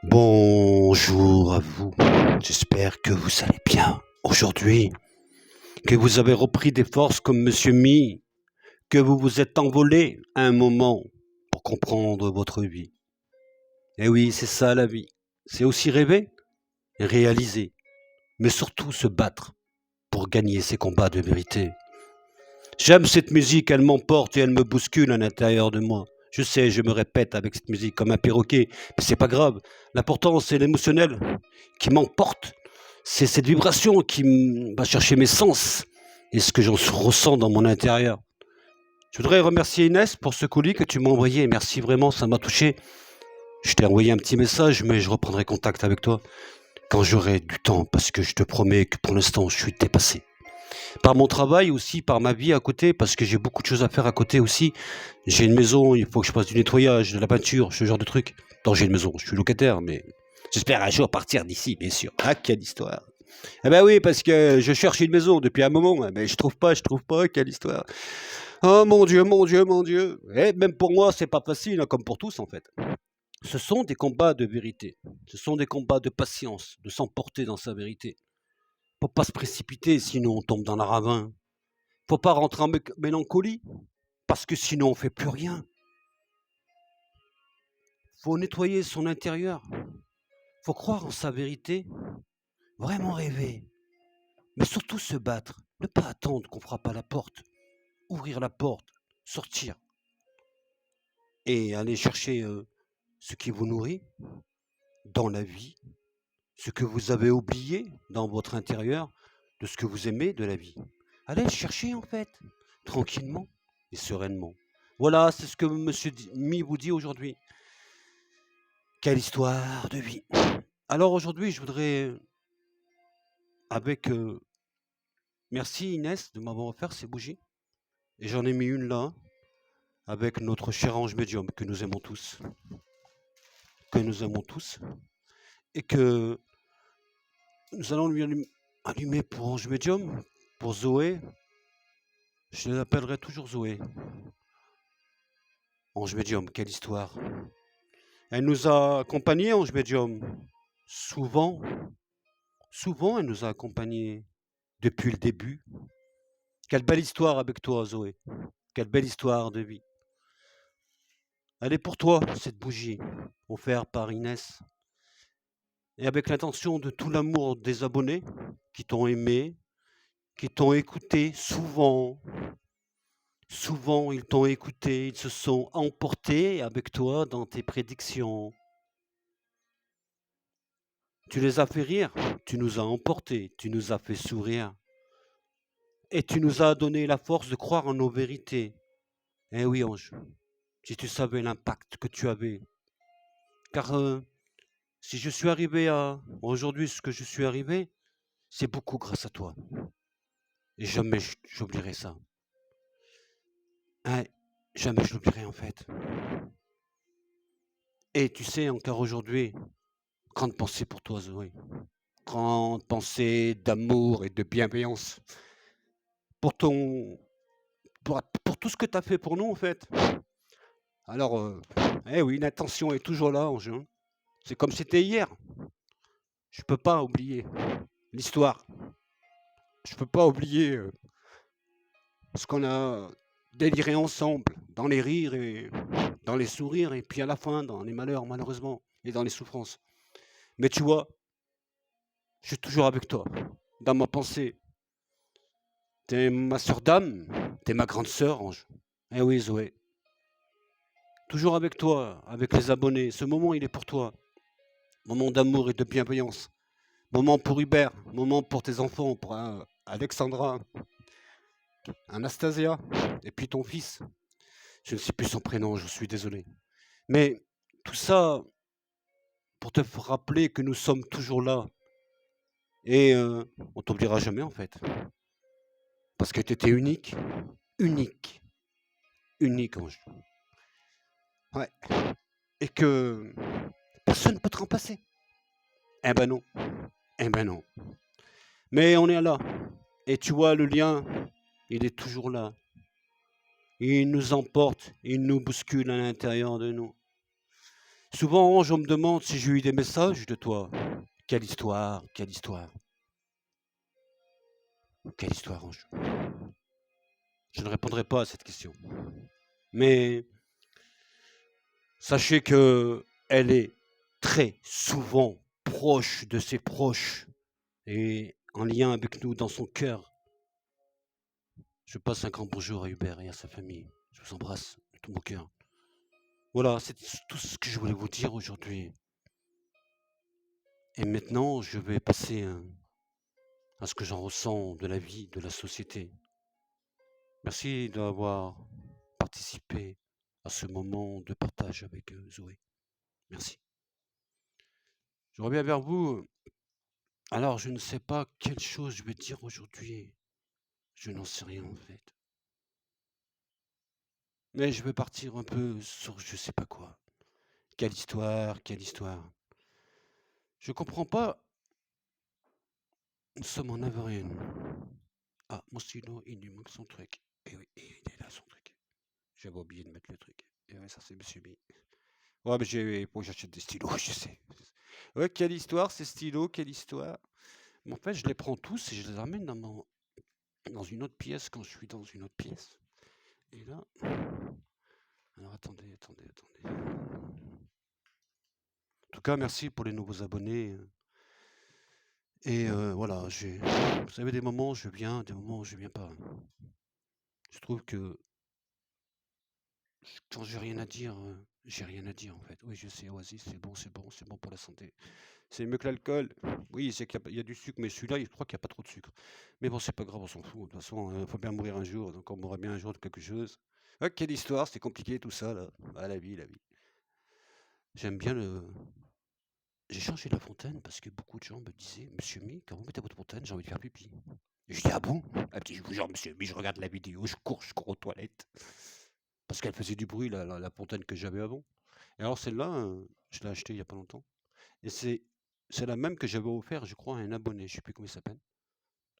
Bonjour à vous, j'espère que vous allez bien aujourd'hui, que vous avez repris des forces comme Monsieur Mi, que vous vous êtes envolé à un moment pour comprendre votre vie. Et oui, c'est ça la vie, c'est aussi rêver, réaliser, mais surtout se battre pour gagner ces combats de vérité. J'aime cette musique, elle m'emporte et elle me bouscule à l'intérieur de moi. Je sais, je me répète avec cette musique comme un perroquet, mais c'est pas grave. L'important, c'est l'émotionnel qui m'emporte. C'est cette vibration qui va chercher mes sens et ce que j'en ressens dans mon intérieur. Je voudrais remercier Inès pour ce colis que tu m'as envoyé. Merci vraiment, ça m'a touché. Je t'ai envoyé un petit message, mais je reprendrai contact avec toi quand j'aurai du temps, parce que je te promets que pour l'instant, je suis dépassé. Par mon travail aussi, par ma vie à côté, parce que j'ai beaucoup de choses à faire à côté aussi. J'ai une maison, il faut que je fasse du nettoyage, de la peinture, ce genre de trucs. Non, j'ai une maison, je suis locataire, mais j'espère un jour partir d'ici, bien sûr. Ah, quelle histoire. Eh ben oui, parce que je cherche une maison depuis un moment, mais je trouve pas, quelle histoire. Oh mon Dieu, mon Dieu, mon Dieu. Et même pour moi, c'est pas facile, hein, comme pour tous en fait. Ce sont des combats de vérité. Ce sont des combats de patience, de s'emporter dans sa vérité. Faut pas se précipiter, sinon on tombe dans la ravin. Faut pas rentrer en mélancolie, parce que sinon on fait plus rien. Faut nettoyer son intérieur. Faut croire en sa vérité, vraiment rêver, mais surtout se battre. Ne pas attendre qu'on frappe à la porte. Ouvrir la porte, sortir et aller chercher ce qui vous nourrit dans la vie, ce que vous avez oublié dans votre intérieur, de ce que vous aimez de la vie. Allez le chercher en fait, tranquillement et sereinement. Voilà, c'est ce que Monsieur Mi vous dit aujourd'hui. Quelle histoire de vie. Alors aujourd'hui, je voudrais, avec... merci Inès de m'avoir offert ces bougies. Et j'en ai mis une là, avec notre cher ange médium que nous aimons tous. Que nous aimons tous. Et que nous allons lui allumer pour ange médium, pour Zoé. Je l'appellerai toujours Zoé. Ange médium, quelle histoire. Elle nous a accompagnés, ange médium. Souvent, souvent, elle nous a accompagnés depuis le début. Quelle belle histoire avec toi, Zoé. Quelle belle histoire de vie. Elle est pour toi, cette bougie, offerte par Inès. Et avec l'intention de tout l'amour des abonnés qui t'ont aimé, qui t'ont écouté souvent. Souvent, ils t'ont écouté, ils se sont emportés avec toi dans tes prédictions. Tu les as fait rire, tu nous as emportés, tu nous as fait sourire. Et tu nous as donné la force de croire en nos vérités. Eh oui, Ange, si tu savais l'impact que tu avais. Car si je suis arrivé à aujourd'hui ce que je suis arrivé, c'est beaucoup grâce à toi. Et jamais j'oublierai ça. Hein, jamais je l'oublierai en fait. Et tu sais, encore aujourd'hui, grande pensée pour toi, Zoé. Grande pensée d'amour et de bienveillance. Pour ton. Pour tout ce que tu as fait pour nous, en fait. Alors, eh oui, l'intention est toujours là, Ange. Hein. C'est comme c'était hier. Je peux pas oublier l'histoire. Je peux pas oublier ce qu'on a déliré ensemble, dans les rires et dans les sourires, et puis à la fin, dans les malheurs, malheureusement, et dans les souffrances. Mais tu vois, je suis toujours avec toi, dans ma pensée. T'es ma sœur d'âme, t'es ma grande sœur, Ange. Eh oui, Zoé. Toujours avec toi, avec les abonnés. Ce moment, il est pour toi. Moment d'amour et de bienveillance. Moment pour Hubert, moment pour tes enfants, pour Alexandra, Anastasia, et puis ton fils. Je ne sais plus son prénom, je suis désolé. Mais tout ça pour te rappeler que nous sommes toujours là. Et on t'oubliera jamais en fait. Parce que tu étais unique, unique, unique, Ange. Ouais. Et que personne ne peut te remplacer. Eh ben non, eh ben non. Mais on est là. Et tu vois, le lien, il est toujours là. Il nous emporte, il nous bouscule à l'intérieur de nous. Souvent, je me demande si j'ai eu des messages de toi. Quelle histoire, quelle histoire, quelle histoire, Ange. Je ne répondrai pas à cette question. Mais sachez que elle est très souvent proche de ses proches et en lien avec nous dans son cœur. Je passe un grand bonjour à Hubert et à sa famille. Je vous embrasse de tout mon cœur. Voilà, c'est tout ce que je voulais vous dire aujourd'hui. Et maintenant, je vais passer à ce que j'en ressens de la vie, de la société. Merci d'avoir participé à ce moment de partage avec Zoé. Merci. Je reviens vers vous. Alors, je ne sais pas quelle chose je vais dire aujourd'hui. Je n'en sais rien en fait. Mais je vais partir un peu sur je sais pas quoi. Quelle histoire, quelle histoire. Je comprends pas. Nous sommes en avril. Ah, mon stylo, il lui manque son truc. Et oui, il est là son truc. J'avais oublié de mettre le truc. Et ouais, ça c'est Monsieur B. Ouais, mais faut que j'achète des stylos, je sais. Ouais, quelle histoire, ces stylos, quelle histoire. Mais en fait, je les prends tous et je les ramène dans une autre pièce quand je suis dans une autre pièce. Et là... Alors attendez. En tout cas, merci pour les nouveaux abonnés. Et voilà, vous savez, des moments où je viens, des moments où je viens pas. Je trouve que quand j'ai rien à dire, j'ai rien à dire en fait. Oui, je sais, Oasis, c'est bon pour la santé. C'est mieux que l'alcool. Oui, c'est qu'il y a du sucre, mais celui-là, je crois qu'il n'y a pas trop de sucre. Mais bon, c'est pas grave, on s'en fout. De toute façon, il faut bien mourir un jour, donc on mourra bien un jour de quelque chose. Ah, quelle histoire, c'est compliqué tout ça, là. Ah, la vie, la vie. J'aime bien le... J'ai changé la fontaine parce que beaucoup de gens me disaient, Monsieur Mi, quand vous mettez votre fontaine, j'ai envie de faire pipi. Et je dis, ah bon? Ah, petit, je vous jure, Monsieur Mi, je regarde la vidéo, je cours aux toilettes. Parce qu'elle faisait du bruit, la fontaine que j'avais avant. Et alors celle-là, je l'ai achetée il y a pas longtemps. Et c'est la même que j'avais offert, je crois, à un abonné, je sais plus comment il s'appelle.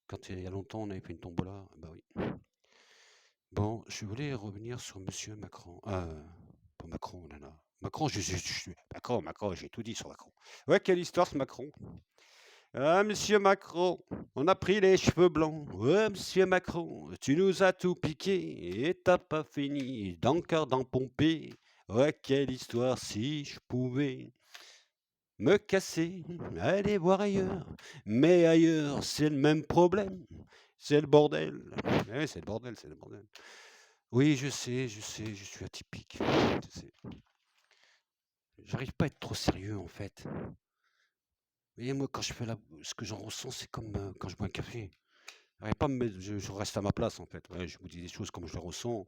Quand il y a longtemps, on avait fait une tombola, bah oui. Bon, je voulais revenir sur Monsieur Macron. Pas Macron, oh là là. Macron, Macron, j'ai tout dit sur Macron. Ouais, quelle histoire ce Macron. Ah, Monsieur Macron, on a pris les cheveux blancs. Ouais, Monsieur Macron, tu nous as tout piqué et t'as pas fini d'encore d'en pomper. Ouais, quelle histoire si je pouvais me casser, aller voir ailleurs. Mais ailleurs, c'est le même problème. C'est le bordel. Ouais, c'est le bordel, c'est le bordel. Oui, je sais, je suis atypique. Je sais. J'arrive pas à être trop sérieux en fait. Et moi, quand je fais ce que j'en ressens, c'est comme quand je bois un café. J'arrive pas à me mettre, je reste à ma place en fait. Ouais, je vous dis des choses comme je le ressens.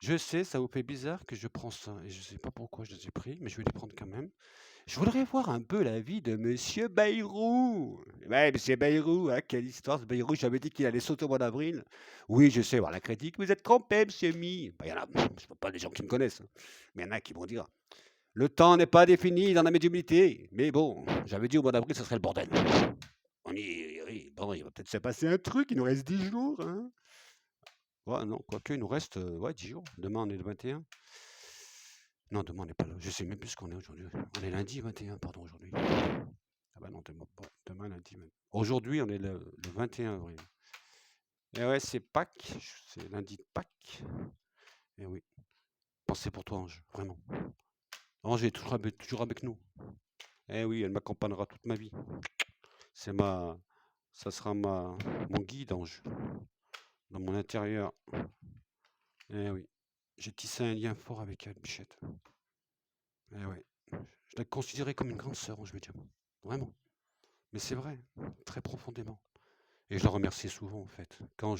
Je sais, ça vous fait bizarre que je prends ça, et je sais pas pourquoi je les ai pris, mais je vais les prendre quand même. Je voudrais voir un peu la vie de Monsieur Bayrou. Ouais, Monsieur Bayrou, hein, quelle histoire ce Bayrou. J'avais dit qu'il allait sauter au mois d'avril. Oui, je sais, voir la critique. Vous êtes trompé, Monsieur Mi. Bah, il y en a, c'est pas des gens qui me connaissent, hein. Mais il y en a qui vont dire. Le temps n'est pas défini dans la médiumnité. Mais bon, j'avais dit au mois d'avril, ce serait le bordel. Oui, bon, il va peut-être se passer un truc, il nous reste 10 jours, hein. Ouais, non, quoique, il nous reste 10 jours. Demain, on est le 21. Non, demain, on n'est pas là. Je sais même plus ce qu'on est aujourd'hui. On est lundi 21, pardon, aujourd'hui. Ah bah non, demain lundi. Aujourd'hui, on est le 21 avril. Et ouais, c'est Pâques. C'est lundi de Pâques. Et oui. Pensez pour toi, Ange, vraiment. Ange est toujours avec nous. Eh oui, elle m'accompagnera toute ma vie. Ça sera mon guide, Ange, dans mon intérieur. Eh oui. J'ai tissé un lien fort avec elle, Bichette. Eh oui. Je la considérais comme une grande sœur, je veux dire. Vraiment. Mais c'est vrai, très profondément. Et je la remercie souvent, en fait. Dans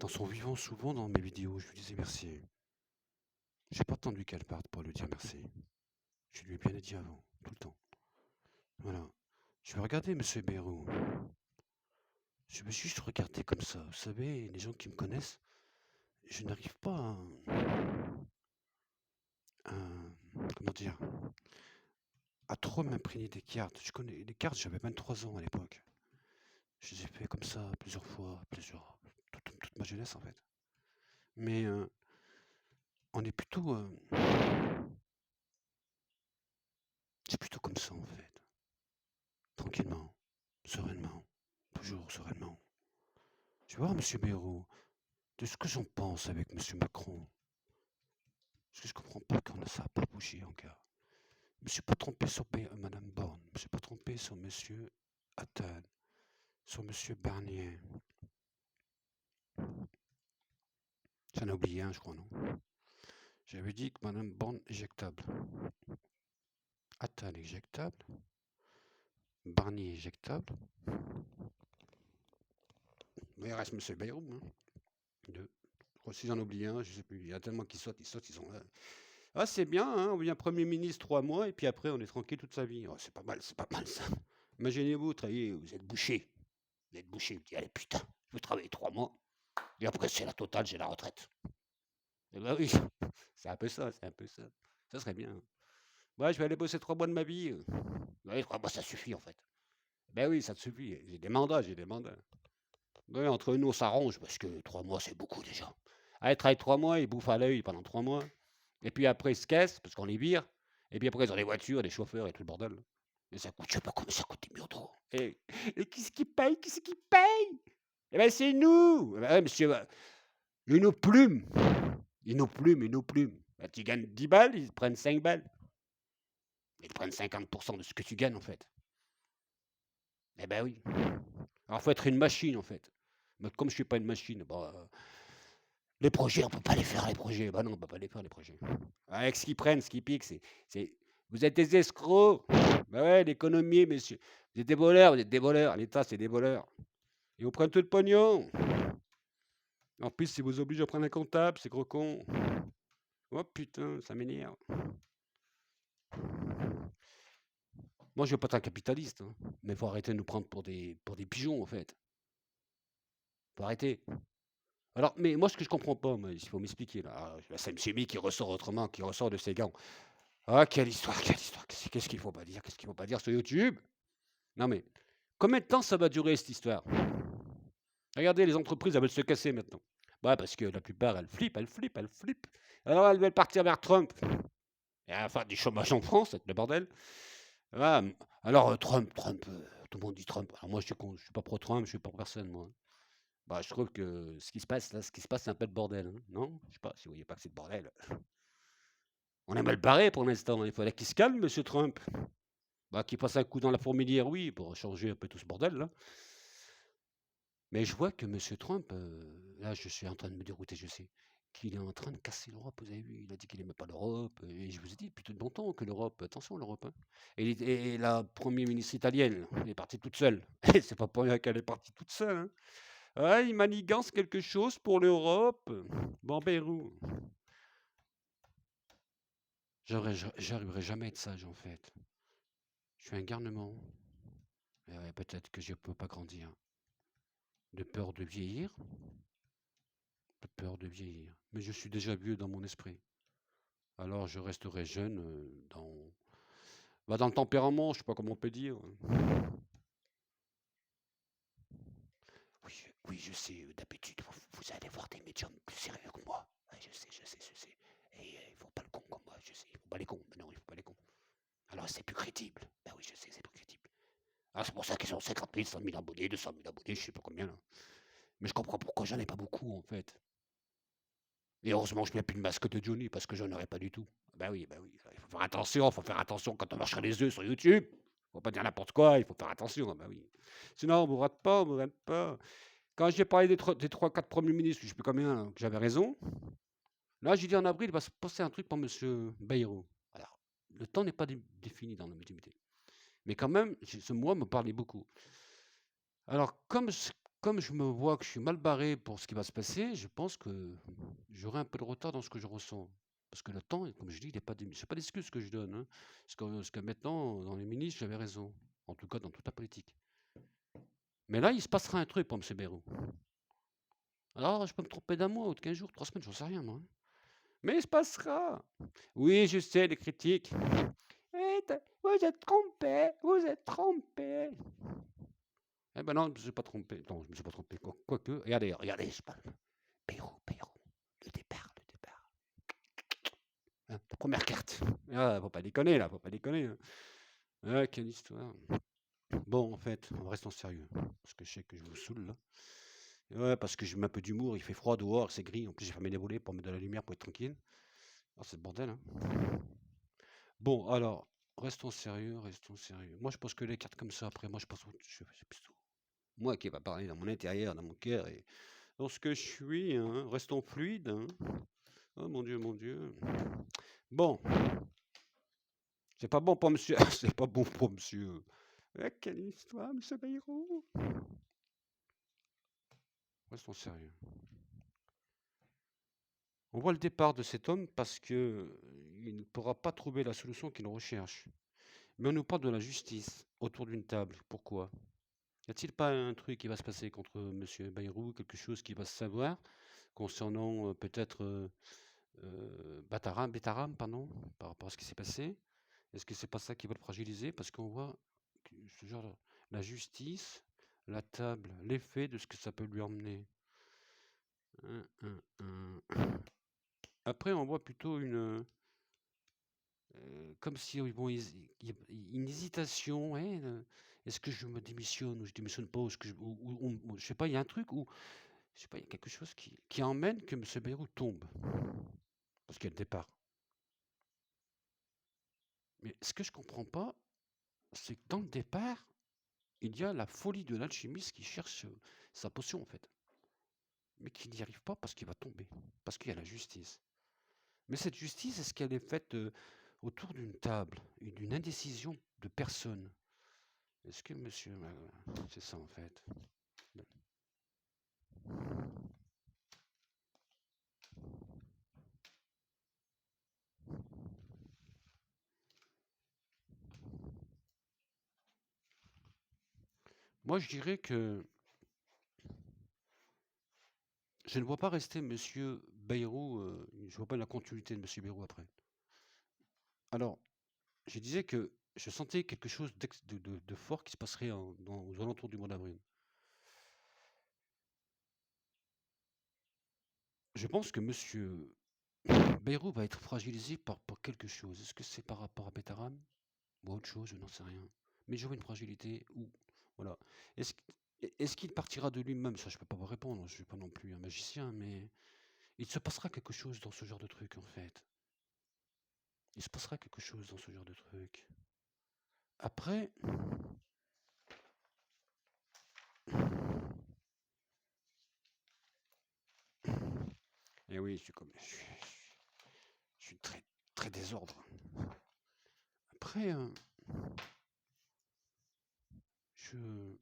son vivant, souvent dans mes vidéos, je lui disais merci. J'ai pas attendu qu'elle parte pour lui dire merci. Je lui ai bien dit avant, tout le temps. Voilà. Je vais regarder Monsieur Bérou. Je vais juste regarder comme ça. Vous savez, les gens qui me connaissent, je n'arrive pas comment dire, à trop m'imprégner des cartes. Je connais les cartes, j'avais 23 ans à l'époque. Je les ai fait comme ça plusieurs fois, toute ma jeunesse en fait. Mais on est plutôt... c'est plutôt comme ça, en fait. Tranquillement, sereinement, toujours sereinement. Tu vois, monsieur Bayrou, de ce que j'en pense avec monsieur Macron, parce que je comprends pas quand ça n'a pas bougé encore. Je me suis pas trompé sur madame Borne, je me suis pas trompé sur monsieur Attal, sur monsieur Barnier. J'en ai oublié un, je crois, non? J'avais dit que madame Borne éjectable. Attal éjectable. Barnier éjectable. Il reste monsieur Bayrou, hein. Deux. Je crois que si j'en oublie un, je sais plus. Il y a tellement qui sautent, ils sont là. Ah, c'est bien, hein, on devient Premier ministre 3 mois et puis après on est tranquille toute sa vie. Oh, c'est pas mal ça. Imaginez-vous, vous travaillez, vous êtes bouché. Vous êtes bouché, vous dites, allez putain, je vais travailler 3 mois et après c'est la totale, j'ai la retraite. Eh ben oui, c'est un peu ça, c'est un peu ça. Ça serait bien. Ouais, je vais aller bosser 3 mois de ma vie. Ouais, 3 mois, ça suffit en fait. Ben oui, ça te suffit. J'ai des mandats, j'ai des mandats. Ouais, entre nous, on s'arrange parce que 3 mois, c'est beaucoup déjà. Allez, travaille 3 mois, ils bouffent à l'œil pendant 3 mois. Et puis après, ils se caissent parce qu'on les vire. Et puis après, ils ont des voitures, des chauffeurs et tout le bordel. Et ça coûte, je sais pas combien ça coûte des millions d'euros. Et qui c'est qui paye? Qui c'est qui paye? Eh ben, c'est nous! Eh ben, ouais, monsieur, ils nous plument. Ils nous plument, ils nous plument. Ben, tu gagnes 10 balles, ils prennent 5 balles. Ils prennent 50% de ce que tu gagnes, en fait. Eh ben oui. Alors, faut être une machine, en fait. Mais comme je suis pas une machine, bah, les projets, on peut pas les faire, les projets. Bah non, on peut pas les faire, les projets. Avec ce qu'ils prennent, ce qu'ils piquent, c'est... Vous êtes des escrocs. Bah ouais, l'économie, messieurs. Vous êtes des voleurs, vous êtes des voleurs. L'État, c'est des voleurs. Ils vous prennent tout le pognon. En plus, ils vous obligent à prendre un comptable, c'est gros con. Oh putain, ça m'énerve. Moi, je veux pas être un capitaliste, hein, mais faut arrêter de nous prendre pour des pigeons, en fait. Faut arrêter. Alors, mais moi, ce que je comprends pas, il faut m'expliquer, là. Là, c'est M. Mi qui ressort autrement, qui ressort de ses gants. Ah, quelle histoire, quelle histoire. Qu'est-ce qu'il faut pas dire? Qu'est-ce qu'il faut pas dire sur YouTube? Non, mais combien de temps ça va durer, cette histoire? Regardez, les entreprises, elles veulent se casser maintenant. Ouais, parce que la plupart, elles flippent, elles flippent, elles flippent. Alors, elles veulent partir vers Trump. Et à la fin du chômage en France, c'est le bordel. Ah, alors, Trump, tout le monde dit Trump. Alors, moi, je suis pas pro-Trump, je suis pas pour personne, moi. Bah, je trouve que ce qui se passe, là, c'est un peu le bordel, hein, non? Je sais pas si vous voyez pas que c'est le bordel. On est mal barré pour l'instant. Il fallait qu'il se calme, monsieur Trump. Bah, qu'il passe un coup dans la fourmilière, oui, pour changer un peu tout ce bordel, là. Mais je vois que monsieur Trump, là, je suis en train de me dérouter, je sais, qu'il est en train de casser l'Europe, vous avez vu, il a dit qu'il aimait pas l'Europe, et je vous ai dit depuis tout longtemps que l'Europe, attention l'Europe, hein. Et la première ministre italienne, elle est partie toute seule. Et c'est pas pour rien qu'elle est partie toute seule, hein. Ouais, il manigance quelque chose pour l'Europe. Bon, Bérou. J'arriverai jamais à être sage, en fait. Je suis un garnement. Et ouais, peut-être que je peux pas grandir. De peur de vieillir. De peur de vieillir. Mais je suis déjà vieux dans mon esprit. Alors je resterai jeune dans le tempérament, je sais pas comment on peut dire. Oui, oui, je sais, d'habitude, vous allez voir des médiums plus sérieux que moi. Ouais, je sais, je sais, je sais. Et il faut pas le con comme moi, je sais. Il faut pas les cons. Mais non, il faut pas les cons. Alors c'est plus crédible. Ben oui, je sais, c'est plus crédible. Ah, c'est pour ça qu'ils ont 50 000, 100 000 abonnés, 200 000 abonnés, je sais pas combien là. Mais je comprends pourquoi j'en ai pas beaucoup en fait. Et heureusement, je mets plus le masque de Johnny parce que j'en aurais pas du tout. Bah oui, il faut faire attention quand on marche sur les œufs sur YouTube. Faut pas dire n'importe quoi, il faut faire attention. Bah oui. Sinon, on vous rate pas, on vous rate pas. Quand j'ai parlé des 3-4 premiers ministres, je sais plus combien, que j'avais raison. Là, j'ai dit en avril, il va se passer un truc pour M. Bayrou. Alors, le temps n'est pas défini dans la médiumnité. Mais quand même, ce mois me parlait beaucoup. Alors, comme je me vois que je suis mal barré pour ce qui va se passer, je pense que j'aurai un peu de retard dans ce que je ressens. Parce que le temps, comme je dis, ce n'est pas d'excuse que je donne, hein. Parce que maintenant, dans les ministres, j'avais raison. En tout cas, dans toute la politique. Mais là, il se passera un truc pour M. Bayrou. Alors, je peux me tromper d'un mois ou de 15 jours, 3 semaines, j'en sais rien, moi, hein. Mais il se passera. Oui, je sais, les critiques. Vous êtes trompé, vous êtes trompé. Eh ben non, je ne me suis pas trompé. Non, je me suis pas trompé. Quoique, regardez, je parle. Bayrou, le départ, le départ. première carte. Ah, faut pas déconner là, faut pas déconner. Hein. Ah, quelle histoire. Bon, en fait, on reste en sérieux. Parce que je sais que je vous saoule là. Ouais, parce que j'ai mis un peu d'humour, il fait froid dehors, c'est gris. En plus, j'ai fermé les volets pour mettre de la lumière pour être tranquille. Alors, c'est le bordel, hein. Bon, alors, restons sérieux, restons sérieux. Moi, je pense que les cartes comme ça, après, moi, je pense que c'est plutôt moi qui va parler dans mon intérieur, dans mon cœur et dans ce que je suis, hein. Restons fluides, hein. Oh mon Dieu, mon Dieu. Bon, c'est pas bon pour monsieur, c'est pas bon pour monsieur. Quelle histoire, monsieur Bayrou. Restons sérieux. On voit le départ de cet homme parce que il ne pourra pas trouver la solution qu'il recherche. Mais on nous parle de la justice autour d'une table. Pourquoi? Y a-t-il pas un truc qui va se passer contre monsieur Bayrou, quelque chose qui va se savoir concernant peut-être Betaram, pardon, par rapport à ce qui s'est passé? Est-ce que c'est pas ça qui va le fragiliser? Parce qu'on voit que ce genre la justice, la table, l'effet de ce que ça peut lui emmener. Après, on voit plutôt comme si bon, une hésitation. Hein, est-ce que je me démissionne ou je démissionne pas? Ou je sais pas, il y a un truc où, je sais pas, il y a quelque chose qui emmène que M. Bayrou tombe. Parce qu'il y a le départ. Mais ce que je comprends pas, c'est que dans le départ, il y a la folie de l'alchimiste qui cherche sa potion, en fait. Mais qui n'y arrive pas parce qu'il va tomber. Parce qu'il y a la justice. Mais cette justice, est-ce qu'elle est faite autour d'une table et d'une indécision de personne? Est-ce que monsieur... c'est ça, en fait. Moi, je dirais que je ne vois pas rester monsieur Bayrou, je vois pas la continuité de monsieur Bayrou après. Alors, je disais que je sentais quelque chose de fort qui se passerait aux alentours du mois d'avril. Je pense que monsieur Bayrou va être fragilisé pour quelque chose. Est-ce que c'est par rapport à Betaram ou autre chose? Je n'en sais rien. Mais je vois une fragilité ou voilà. Est-ce est-ce qu'il partira de lui-même? Ça, je peux pas vous répondre. Je suis pas non plus un magicien, mais il se passera quelque chose dans ce genre de truc, en fait. Il se passera quelque chose dans ce genre de truc. Après, eh oui, je suis très, très désordre. Après, je...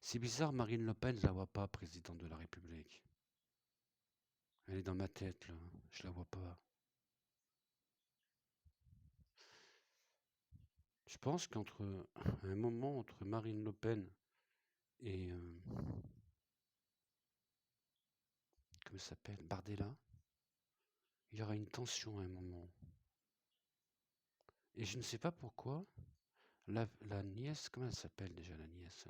C'est bizarre, Marine Le Pen, je la vois pas présidente de la République. Elle est dans ma tête, là. Je la vois pas. Je pense qu'entre un moment entre Marine Le Pen et comment ça s'appelle, Bardella, il y aura une tension à un moment. Et je ne sais pas pourquoi la nièce, comment elle s'appelle déjà la nièce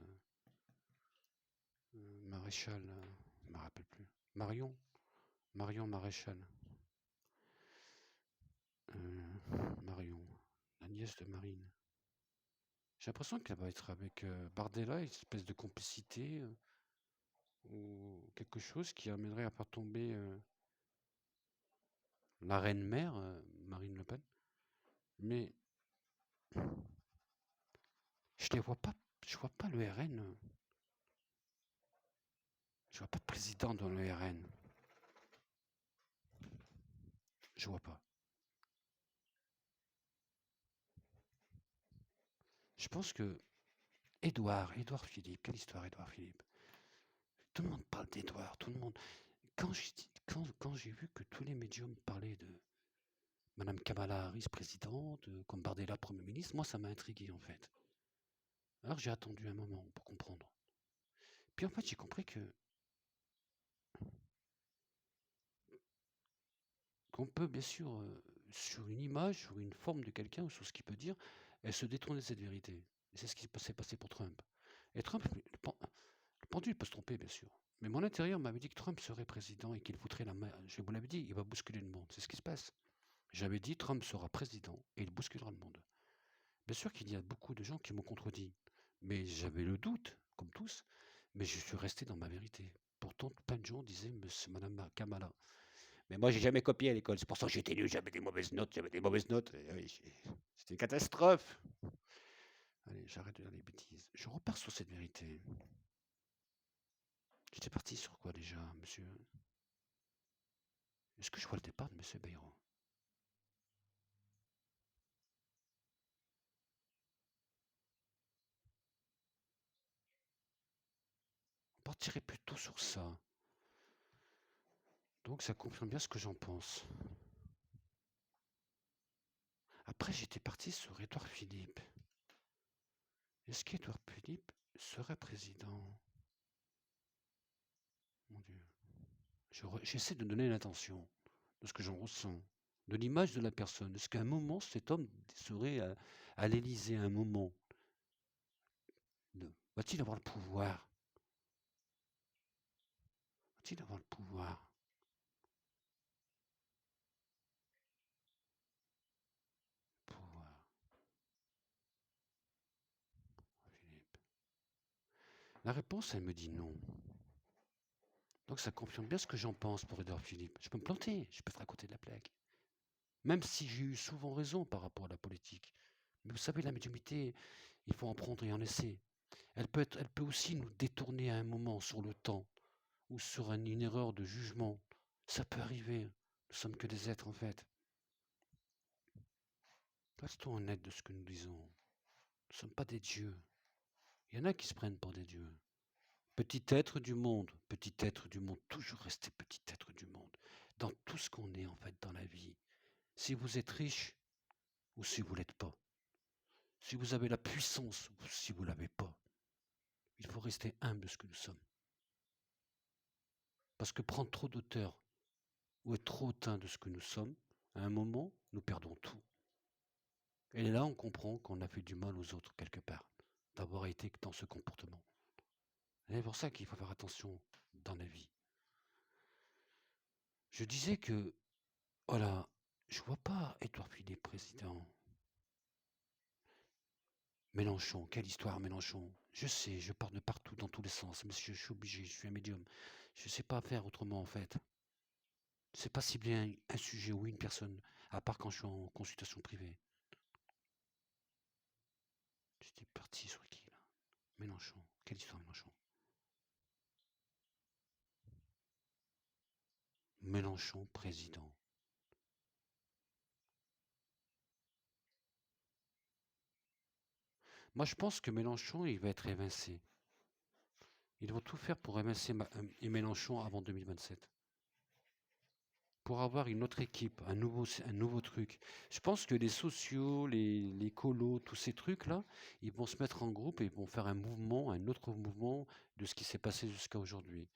Maréchal, je me rappelle plus. Marion Maréchal. Marion, la nièce de Marine. J'ai l'impression qu'elle va être avec Bardella, une espèce de complicité ou quelque chose qui amènerait à faire tomber la reine-mère, Marine Le Pen. Mais je les vois pas, je vois pas le RN, je vois pas de président dans le RN. Je vois pas. Je pense que Édouard Philippe, quelle histoire Édouard Philippe? Tout le monde parle d'Édouard, tout le monde. Quand j'ai vu que tous les médiums parlaient de Madame Kamala Harris présidente, comme Bardella Premier ministre, moi ça m'a intrigué en fait. Alors j'ai attendu un moment pour comprendre. Puis en fait j'ai compris qu'on peut bien sûr, sur une image, sur une forme de quelqu'un, ou sur ce qu'il peut dire, Elle se détournait de cette vérité. Et c'est ce qui s'est passé pour Trump. Et Trump, le pendule peut se tromper, bien sûr. Mais mon intérieur m'avait dit que Trump serait président et qu'il foutrait la main. Je vous l'avais dit, il va bousculer le monde. C'est ce qui se passe. J'avais dit Trump sera président et il bousculera le monde. Bien sûr qu'il y a beaucoup de gens qui m'ont contredit. Mais j'avais le doute, comme tous. Mais je suis resté dans ma vérité. Pourtant, plein de gens disaient, monsieur, madame Kamala. Mais moi, j'ai jamais copié à l'école. C'est pour ça que j'étais nul, j'avais des mauvaises notes. C'était une catastrophe. Allez, j'arrête de dire des bêtises. Je repars sur cette vérité. J'étais parti sur quoi déjà, monsieur? Est-ce que je vois le départ de monsieur Bayrou? On partirait plutôt sur ça. Donc ça confirme bien ce que j'en pense. Après, j'étais parti sur Édouard Philippe. Est-ce qu'Édouard Philippe serait président? Mon Dieu. J'essaie de donner l'intention de ce que j'en ressens, de l'image de la personne. Est-ce qu'à un moment, cet homme serait à l'Élysée, à un moment? Va-t-il avoir le pouvoir? Va-t-il avoir le pouvoir? Pouvoir, Philippe. La réponse, elle me dit non. Donc ça confirme bien ce que j'en pense pour Édouard Philippe. Je peux me planter, je peux être à côté de la plaque. Même si j'ai eu souvent raison par rapport à la politique. Mais vous savez, la médiumnité, il faut en prendre et en laisser. Elle peut aussi nous détourner à un moment sur le temps ou sur une erreur de jugement. Ça peut arriver. Nous sommes que des êtres en fait. Restons honnêtes de ce que nous disons. Nous ne sommes pas des dieux. Il y en a qui se prennent pour des dieux. Petit être du monde, toujours rester petit être du monde. Dans tout ce qu'on est en fait dans la vie. Si vous êtes riche ou si vous l'êtes pas. Si vous avez la puissance ou si vous l'avez pas. Il faut rester humble de ce que nous sommes. Parce que prendre trop d'auteur ou être trop hautain de ce que nous sommes, à un moment, nous perdons tout. Et là, on comprend qu'on a fait du mal aux autres quelque part, d'avoir été dans ce comportement. Et c'est pour ça qu'il faut faire attention dans la vie. Je disais que, voilà, je vois pas Édouard Philippe président. Mélenchon, quelle histoire Mélenchon. Je sais, je pars de partout dans tous les sens, mais je suis obligé, je suis un médium. Je sais pas faire autrement en fait. C'est pas si bien un sujet ou une personne, à part quand je suis en consultation privée. J'étais parti sur qui là? Mélenchon. Quelle histoire Mélenchon? Mélenchon président. Moi je pense que Mélenchon il va être évincé. Ils vont tout faire pour évincer Mélenchon avant 2027. Pour avoir une autre équipe, un nouveau truc. Je pense que les sociaux, les colos, tous ces trucs-là, ils vont se mettre en groupe et ils vont faire un mouvement, un autre mouvement de ce qui s'est passé jusqu'à aujourd'hui.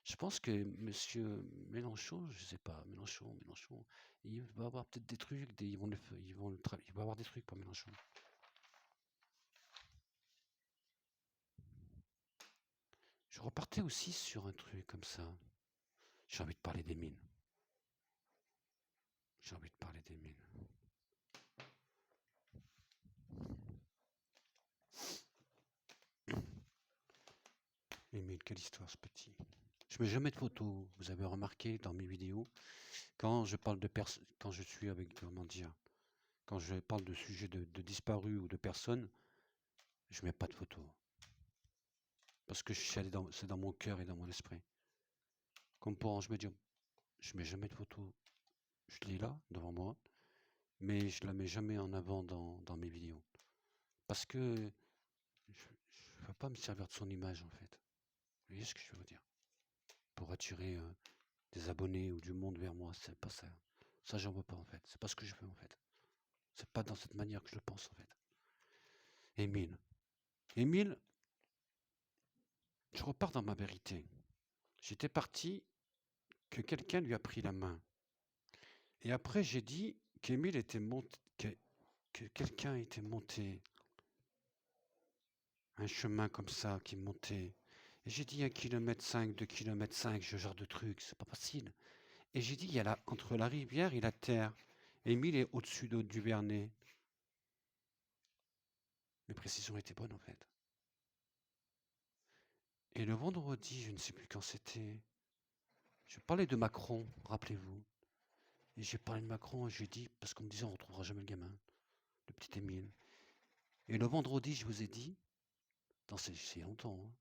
Je pense que monsieur Mélenchon, je sais pas, Mélenchon, il va avoir peut-être des trucs, il va avoir des trucs pour Mélenchon. Je repartais aussi sur un truc comme ça. J'ai envie de parler des mines. J'ai envie de parler des mines. Les mines, quelle histoire ce petit. Je mets jamais de photos. Vous avez remarqué dans mes vidéos, quand je parle de personnes, quand je suis avec, comment dire, quand je parle de sujets de disparus ou de personnes, je mets pas de photos. Parce que c'est dans mon cœur et dans mon esprit. Comme pour Ange Medium. Je mets jamais de photos. Je l'ai là, devant moi, mais je la mets jamais en avant dans mes vidéos. Parce que je ne veux pas me servir de son image, en fait. Vous voyez ce que je veux vous dire? Pour attirer des abonnés ou du monde vers moi, c'est pas ça. Ça, j'en veux pas, en fait. C'est pas ce que je veux, en fait. C'est pas dans cette manière que je le pense, en fait. Émile. Émile, je repars dans ma vérité. J'étais parti que quelqu'un lui a pris la main. Et après, j'ai dit qu'Émile était monté, que quelqu'un était monté un chemin comme ça, qui montait. Et j'ai dit 1,5 km, 2,5 km, ce genre de truc, c'est pas facile. Et j'ai dit, il y a là, entre la rivière et la terre. Et Émile est au-dessus du Vernet. Mes précisions étaient bonnes en fait. Et le vendredi, je ne sais plus quand c'était, je parlais de Macron, rappelez-vous. Et j'ai parlé de Macron et j'ai dit, parce qu'on me disait on retrouvera jamais le gamin, le petit Émile. Et le vendredi, je vous ai dit, c'est longtemps, hein,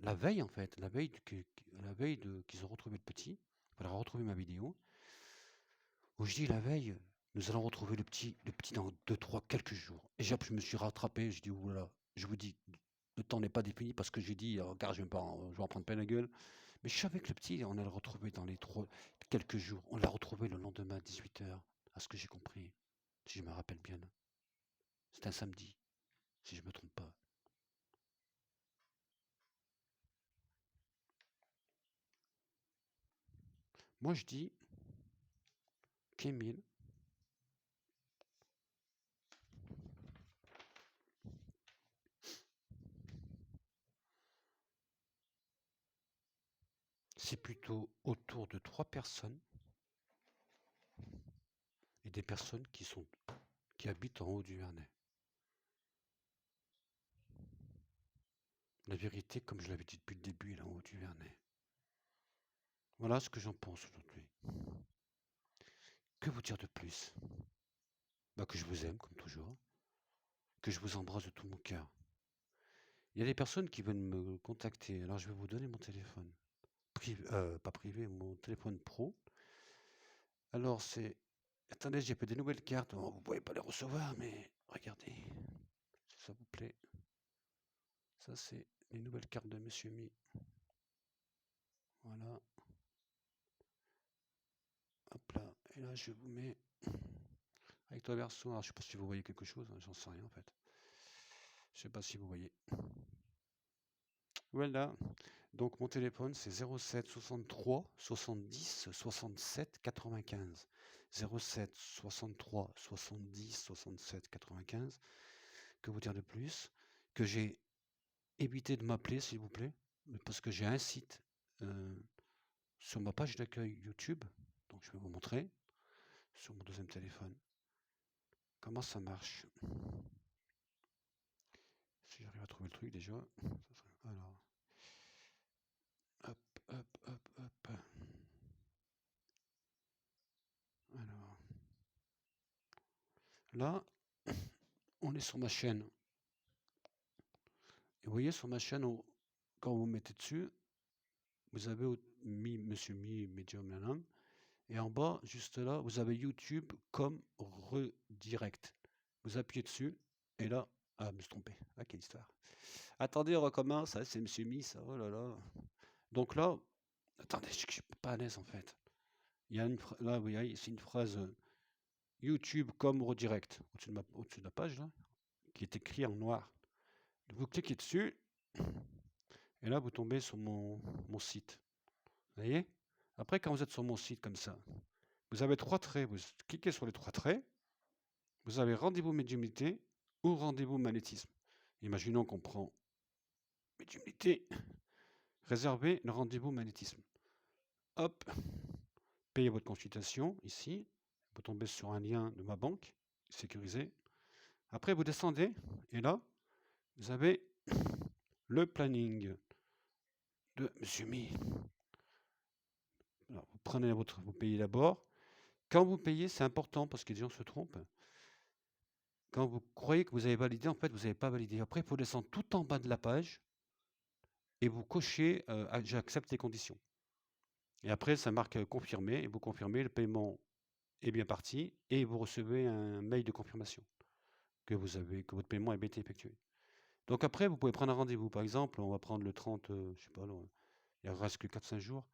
la veille en fait, la veille qu'ils ont retrouvé le petit, il faudra retrouver ma vidéo, où je dis la veille, nous allons retrouver le petit dans 2, 3, quelques jours. Et je me suis rattrapé, je dis, oulala, je vous dis, le temps n'est pas défini parce que j'ai dit, regarde, je vais en prendre plein la gueule. Mais je savais que le petit, on allait le retrouver dans les quelques jours. On l'a retrouvé le lendemain à 18 h, à ce que j'ai compris, si je me rappelle bien. C'est un samedi, si je ne me trompe pas. Moi, je dis qu'Émile, c'est plutôt autour de 3 personnes et des personnes qui habitent en haut du Vernet. La vérité, comme je l'avais dit depuis le début, elle est en haut du Vernet. Voilà ce que j'en pense aujourd'hui. Que vous dire de plus? Bah, que je vous aime, comme toujours. Que je vous embrasse de tout mon cœur. Il y a des personnes qui veulent me contacter, alors je vais vous donner mon téléphone. Pas privé, mon téléphone pro. Alors c'est... Attendez, j'ai pas des nouvelles cartes. Oh, vous pouvez pas les recevoir, mais regardez. Si ça vous plaît. Ça, c'est les nouvelles cartes de Monsieur Mi. Voilà. Hop là. Et là, je vous mets... Avec toi, verso. Alors, je sais pas si vous voyez quelque chose. Hein, j'en sais rien, en fait. Je sais pas si vous voyez. Voilà. Donc, mon téléphone, c'est 07 63 70 67 95. 07 63 70 67 95. Que vous dire de plus? Que j'ai évité de m'appeler, s'il vous plaît, parce que j'ai un site sur ma page d'accueil YouTube. Donc, je vais vous montrer sur mon deuxième téléphone comment ça marche. Si j'arrive à trouver le truc déjà. Alors, hop, hop, hop, hop. Alors, là, on est sur ma chaîne. Et vous voyez sur ma chaîne, quand vous mettez dessus, vous avez Monsieur Mi, Medium Lanam. Et en bas, juste là, vous avez YouTube comme redirect. Vous appuyez dessus, et là, ah, je me suis trompé. Ah, quelle histoire. Attendez, on recommence. Ah, c'est Monsieur Mi, ça. Oh là là. Donc là, attendez, je suis pas à l'aise en fait. Il y a là, vous voyez, c'est une phrase YouTube comme redirect au-dessus de la page là, qui est écrit en noir. Vous cliquez dessus, et là, vous tombez sur mon site. Vous voyez? Après, quand vous êtes sur mon site comme ça, vous avez 3 traits. Vous cliquez sur les 3 traits. Vous avez rendez-vous médiumnité ou rendez-vous magnétisme. Imaginons qu'on prend médiumnité, réservez le rendez-vous magnétisme. Hop, payez votre consultation ici. Vous tombez sur un lien de ma banque sécurisé. Après, vous descendez et là, vous avez le planning de Monsieur Mi. Alors, vous payez d'abord. Quand vous payez, c'est important parce que les gens se trompent. Quand vous croyez que vous avez validé, en fait, vous n'avez pas validé. Après, il faut descendre tout en bas de la page et vous cochez j'accepte les conditions. Et après, ça marque confirmé et vous confirmez, le paiement est bien parti et vous recevez un mail de confirmation que votre paiement a bien été effectué. Donc après, vous pouvez prendre un rendez-vous. Par exemple, on va prendre le 30, je sais pas, là, il ne reste que 4-5 jours.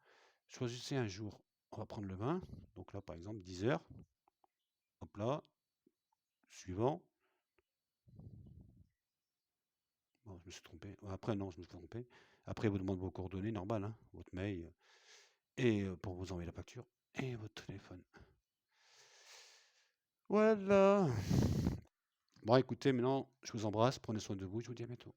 Choisissez un jour. On va prendre le 20. Donc là, par exemple, 10 heures. Hop là. Suivant. Bon, je me suis trompé. Après, non, je me suis trompé. Après, vous demandez vos coordonnées, normal, hein, votre mail, et pour vous envoyer la facture, et votre téléphone. Voilà. Bon, écoutez, maintenant, je vous embrasse, prenez soin de vous, je vous dis à bientôt.